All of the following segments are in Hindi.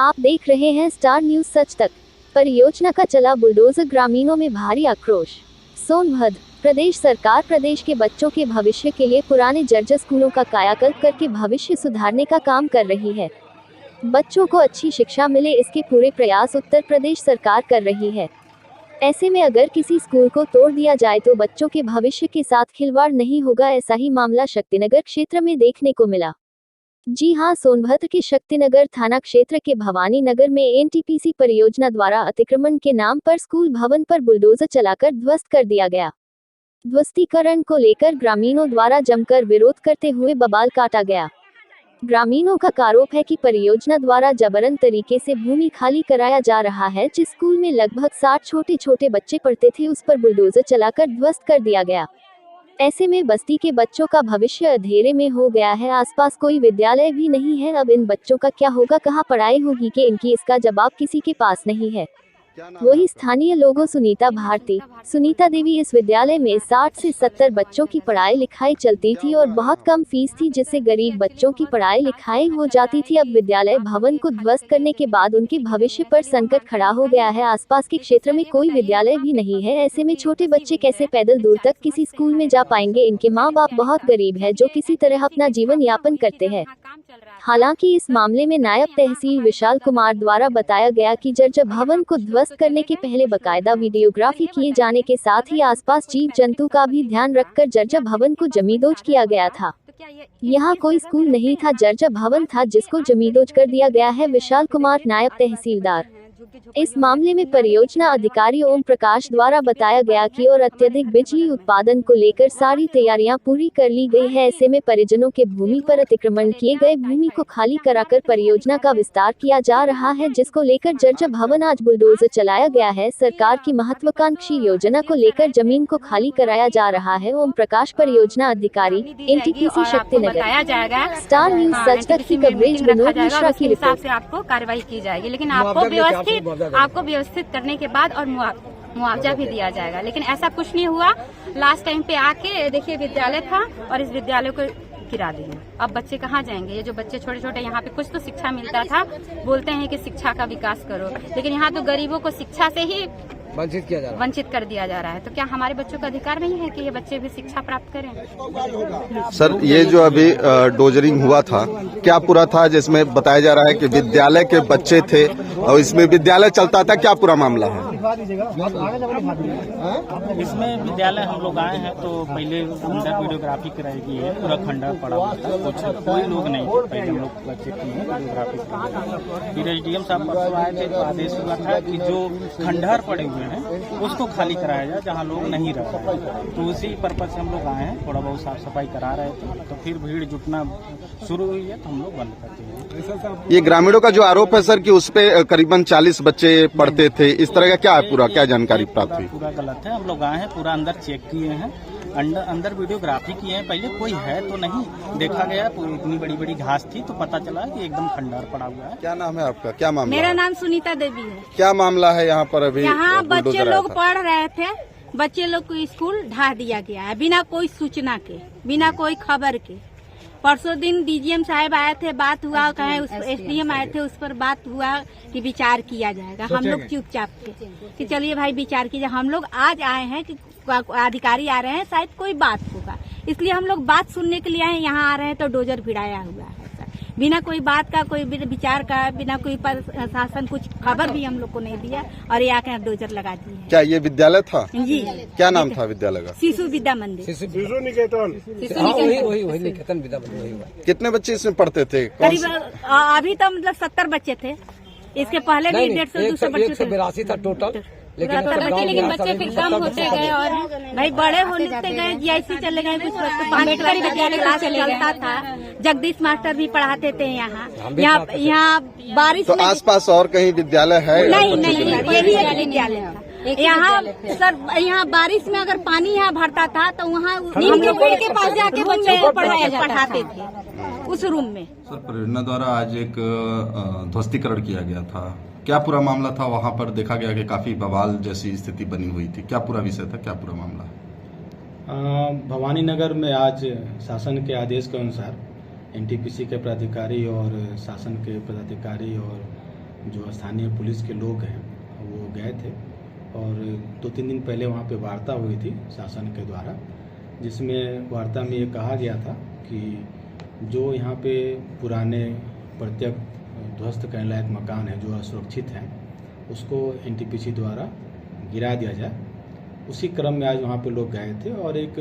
आप देख रहे हैं स्टार न्यूज सच तक। परियोजना का चला बुलडोजर, ग्रामीणों में भारी आक्रोश। सोनभद्र प्रदेश सरकार प्रदेश के बच्चों के भविष्य के लिए पुराने जर्जर स्कूलों का कायाकल्प करके भविष्य सुधारने का काम कर रही है। बच्चों को अच्छी शिक्षा मिले, इसके पूरे प्रयास उत्तर प्रदेश सरकार कर रही है। ऐसे में अगर किसी स्कूल को तोड़ दिया जाए तो बच्चों के भविष्य के साथ खिलवाड़ नहीं होगा। ऐसा ही मामला शक्तिनगर क्षेत्र में देखने को मिला। जी हां, सोनभद्र के शक्तिनगर थाना क्षेत्र के भवानी नगर में एनटीपीसी परियोजना द्वारा अतिक्रमण के नाम पर स्कूल भवन पर बुलडोजर चलाकर ध्वस्त कर दिया गया। ध्वस्तीकरण को लेकर ग्रामीणों द्वारा जमकर विरोध करते हुए बवाल काटा गया। ग्रामीणों का आरोप है कि परियोजना द्वारा जबरन तरीके से भूमि खाली कराया जा रहा है। जिस स्कूल में लगभग 60 छोटे छोटे बच्चे पढ़ते थे, उस पर बुलडोजर चलाकर ध्वस्त कर दिया गया। ऐसे में बस्ती के बच्चों का भविष्य अंधेरे में हो गया है। आसपास कोई विद्यालय भी नहीं है। अब इन बच्चों का क्या होगा, कहाँ पढ़ाई होगी कि इनकी, इसका जवाब किसी के पास नहीं है। वही स्थानीय लोगों सुनीता देवी, इस विद्यालय में 60 से 70 बच्चों की पढ़ाई लिखाई चलती थी और बहुत कम फीस थी, जिससे गरीब बच्चों की पढ़ाई लिखाई हो जाती थी। अब विद्यालय भवन को ध्वस्त करने के बाद उनके भविष्य पर संकट खड़ा हो गया है। आसपास के क्षेत्र में कोई विद्यालय भी नहीं है। ऐसे में छोटे बच्चे कैसे पैदल दूर तक किसी स्कूल में जा पाएंगे। इनके माँ बाप बहुत गरीब है, जो किसी तरह अपना जीवन यापन करते हैं। हालांकि इस मामले में नायब तहसील विशाल कुमार द्वारा बताया गया कि जर्जर भवन को ध्वस्त करने के पहले बकायदा वीडियोग्राफी किए जाने के साथ ही आसपास जीव जंतु का भी ध्यान रखकर जर्जर भवन को जमींदोज किया गया था। यहाँ कोई स्कूल नहीं था, जर्जर भवन था जिसको जमींदोज कर दिया गया है। विशाल कुमार, नायब तहसीलदार। इस मामले में परियोजना अधिकारी ओम प्रकाश द्वारा बताया गया कि और अत्यधिक बिजली उत्पादन को लेकर सारी तैयारियां पूरी कर ली गई है। ऐसे में परिजनों के भूमि पर अतिक्रमण किए गए भूमि को खाली कराकर परियोजना का विस्तार किया जा रहा है, जिसको लेकर जर्जर भवन आज बुलडोजर चलाया गया है। सरकार की महत्वाकांक्षी योजना को लेकर जमीन को खाली कराया जा रहा है। ओम प्रकाश, परियोजना अधिकारी, एनटीपीसी शक्तिनगर। स्टार न्यूज सच तक की कवरेज विनोद मिश्रा की रिपोर्ट से आपको कार्रवाई की जाएगी, लेकिन आपको व्यवस्थित करने के बाद और मुआवजा भी दिया जाएगा। लेकिन ऐसा कुछ नहीं हुआ। लास्ट टाइम पे आके देखिए, विद्यालय था और इस विद्यालय को गिरा दिया। अब बच्चे कहाँ जाएंगे? ये जो बच्चे छोटे छोटे, यहाँ पे कुछ तो शिक्षा मिलता था। बोलते हैं कि शिक्षा का विकास करो, लेकिन यहाँ तो गरीबों को शिक्षा से ही वंचित कर दिया जा रहा है। तो क्या हमारे बच्चों का अधिकार नहीं है कि ये बच्चे भी शिक्षा प्राप्त करें? सर, ये जो अभी डोजरिंग हुआ था, क्या पूरा था? जिसमें बताया जा रहा है कि विद्यालय के बच्चे थे और इसमें विद्यालय चलता था, क्या पूरा मामला है? इसमें विद्यालय हम लोग आए हैं तो पहले अंदर वीडियोग्राफी कराई गई है। पूरा खंडर पड़ा हुआ था, कुछ कोई लोग नहीं थे। पहले हम लोग चेक किए वीडियोग्राफी। फिर एसडीएम साहब परसों आए थे तो आदेश हुआ था कि जो खंडहर पड़े हुए हैं उसको खाली कराया जाए, जहाँ लोग नहीं रह रहे। तो उसी पर्पज से हम लोग आए हैं, थोड़ा बहुत साफ सफाई करा रहे थे। तो फिर भीड़ जुटना शुरू हुई है तो हम लोग बंद कर दिए। ये ग्रामीणों का जो आरोप है सर कि उस पे करीबन 40 बच्चे पढ़ते थे, इस तरह का क्या है? पूरा क्या जानकारी प्राप्त हुई? पूरा गलत है। हम लोग आए हैं, पूरा अंदर चेक किए हैं, अंदर वीडियोग्राफी किए हैं। पहले कोई है तो नहीं देखा गया। इतनी बड़ी बड़ी घास थी तो पता चला कि एकदम खंडहर पड़ा हुआ है। क्या नाम है आपका? क्या मामला? मेरा नाम सुनीता देवी है। क्या मामला है यहाँ पर? अभी यहाँ बच्चे लोग पढ़ रहे थे, बच्चे लोग को स्कूल ढा दिया गया है बिना कोई सूचना के, बिना कोई खबर के। परसों दिन डीजीएम साहब आए थे, बात हुआ, कहे एसडीएम आए थे, उस पर बात हुआ कि विचार किया जाएगा। हम लोग चुपचाप थे कि चलिए भाई विचार कीजिए। हम लोग आज आए हैं कि अधिकारी आ रहे हैं, शायद कोई बात होगा, इसलिए हम लोग बात सुनने के लिए आए। यहाँ आ रहे हैं तो डोजर भिड़ाया हुआ है, बिना कोई बात का, कोई विचार का, बिना कोई प्रशासन कुछ खबर भी हम लोग को नहीं दिया और ये आके डोजर लगा दी है। क्या ये विद्यालय था? जी। क्या नाम था विद्यालय का? शिशु विद्या मंदिर, शिशु निकेतन। वही निकेतन विद्या मंदिर। कितने बच्चे इसमें पढ़ते थे? करीब अभी तो मतलब 70 बच्चे थे। इसके पहले भी 150-200 बच्चे थे। 182 था टोटल, लेकिन बच्चे फिर कम होते गए और भाई बड़े होते गए। जीआईसी चले गए, कुछ अम्बेडकर विद्यालय क्लास चलता था, जगदीश मास्टर भी पढ़ाते थे यहाँ बारिश। तो आसपास और कहीं विद्यालय है? नहीं, यही एक विद्यालय था यहाँ सर। यहाँ बारिश में अगर पानी यहाँ भरता था तो वहाँ नीम के पेड़ के पास जाके बच्चे पढ़ाते थे उस रूम में। सर, परियोजना द्वारा आज एक ध्वस्तीकरण किया गया था, क्या पूरा मामला था? वहां पर देखा गया कि काफी बवाल जैसी स्थिति बनी हुई थी, क्या पूरा विषय था, क्या पूरा मामला है? भवानी नगर में आज शासन के आदेश के अनुसार एनटीपीसी के पदाधिकारी और शासन के पदाधिकारी और जो स्थानीय पुलिस के लोग हैं वो गए थे और 2-3 दिन पहले वहाँ पे वार्ता हुई थी शासन के द्वारा, जिसमें वार्ता में ये कहा गया था कि जो यहाँ पे पुराने प्रत्येक ध्वस्त करने लायक मकान है जो असुरक्षित हैं उसको एनटीपीसी द्वारा गिरा दिया जाए। उसी क्रम में आज वहाँ पे लोग गए थे और एक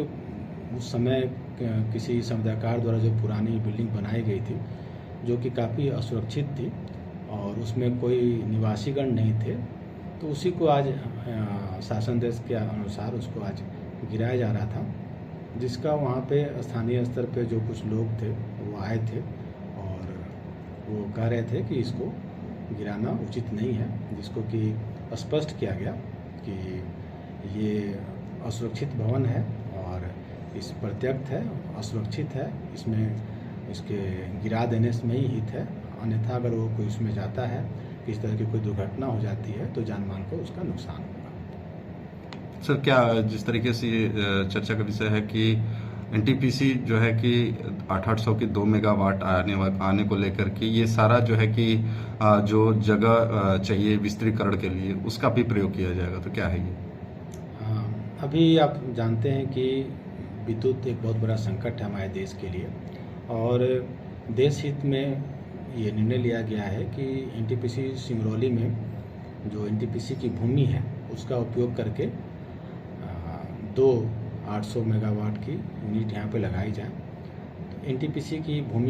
उस समय किसी समुदायकार द्वारा जो पुरानी बिल्डिंग बनाई गई थी जो कि काफ़ी असुरक्षित थी और उसमें कोई निवासीगण नहीं थे, तो उसी को आज शासन देश के अनुसार उसको आज गिराया जा रहा था, जिसका वहाँ पे स्थानीय स्तर पे जो कुछ लोग थे वो आए थे और वो कह रहे थे कि इसको गिराना उचित नहीं है, जिसको कि स्पष्ट किया गया कि ये असुरक्षित भवन है और इस प्रत्यक्त है, असुरक्षित है, इसमें इसके गिरा देने में ही हित है, अन्यथा अगर वो कोई इसमें जाता है, किस तरह की कोई दुर्घटना हो जाती है तो जानमाल को उसका नुकसान होगा। सर, क्या जिस तरीके से चर्चा का विषय है कि एनटीपीसी जो है कि 800 की 2 मेगावाट आने को लेकर के ये सारा जो है कि जो जगह चाहिए विस्तारीकरण के लिए उसका भी प्रयोग किया जाएगा, तो क्या है ये? अभी आप जानते हैं कि विद्युत एक बहुत बड़ा संकट है हमारे देश के लिए और देश हित में ये निर्णय लिया गया है कि एनटीपीसी सिंगरौली में जो एनटीपीसी की भूमि है उसका उपयोग करके 2 800 मेगावाट की यूनिट यहाँ पे लगाई जाए। तो एनटीपीसी की भूमि